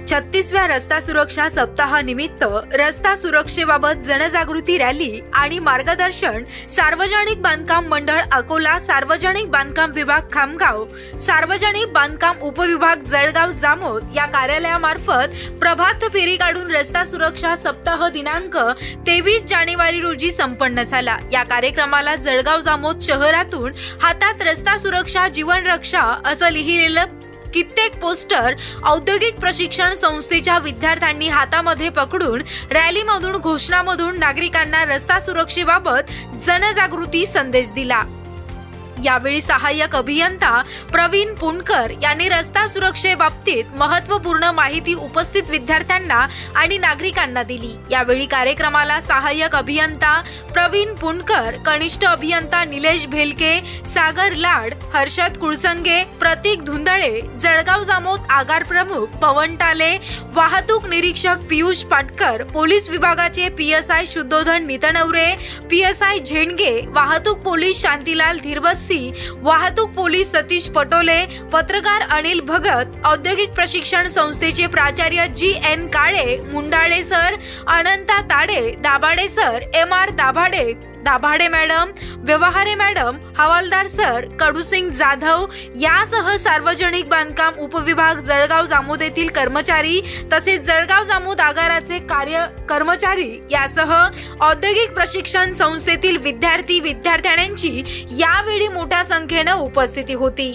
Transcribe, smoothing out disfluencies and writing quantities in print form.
36व्या रस्ता सुरक्षा सप्ताहानिमित्त रस्ता सुरक्षेबाबत जनजागृती रॅली आणि मार्गदर्शन सार्वजनिक बांधकाम मंडळ अकोला, सार्वजनिक बांधकाम विभाग खामगाव, सार्वजनिक बांधकाम उपविभाग जळगाव जामोद या कार्यालयामार्फत प्रभात फेरी काढून रस्ता सुरक्षा सप्ताह दिनांक 23 जानेवारी रोजी संपन्न झाला। या कार्यक्रमाला जळगाव जामोद शहरातून हातात रस्ता सुरक्षा जीवन रक्षा असं लिहिलेलं कित्येक पोस्टर औद्योगिक प्रशिक्षण संस्थेच्या विद्यार्थ्यांनी हातामध्ये पकडून रॅलीमधून घोषणामधून नागरिकांना रस्ता सुरक्षेबाबत जनजागृती संदेश दिला। यावेळी सहाय्यक अभियंता प्रवीण पुणकर यांनी रस्ता सुरक्षेबाबतीत महत्त्वपूर्ण माहिती उपस्थित विद्यार्थ्यांना आणि नागरिकांना दिली। यावेळी कार्यक्रमाला सहाय्यक अभियंता प्रवीण पुणकर, कनिष्ठ अभियंता निलेश भेलके, सागर लाड, हर्षद कुळसंगे, प्रतीक धुंदळे, जळगाव जामोद आगार प्रमुख पवन टाले, वाहतूक निरीक्षक पियुष पाटकर, पोलीस विभागाचे PSI शुद्धोधन नितनवरे, PSI झेंडगे, वाहतूक पोलीस शांतीलाल धीरबस्सी, वाहतूक पोलीस सतीश पटोले, पत्रकार अनिल भगत, औद्योगिक प्रशिक्षण संस्थेचे प्राचार्य GN Kale, Mundale sir, Ananta Tade, Dabhade sir, MR Dabhade madam, Vyavahare madam, Hawaldar sir, Kadusing Jadhav यासह सार्वजनिक बांधकाम उपविभाग जळगाव जामोद येथील कर्मचारी तसेच जळगाव जामोद आगाराचे कर्मचारी यासह औद्योगिक प्रशिक्षण संस्थेतील विद्यार्थी विद्यार्थिनींची यावेळी मोठ्या संख्येने उपस्थिती होती।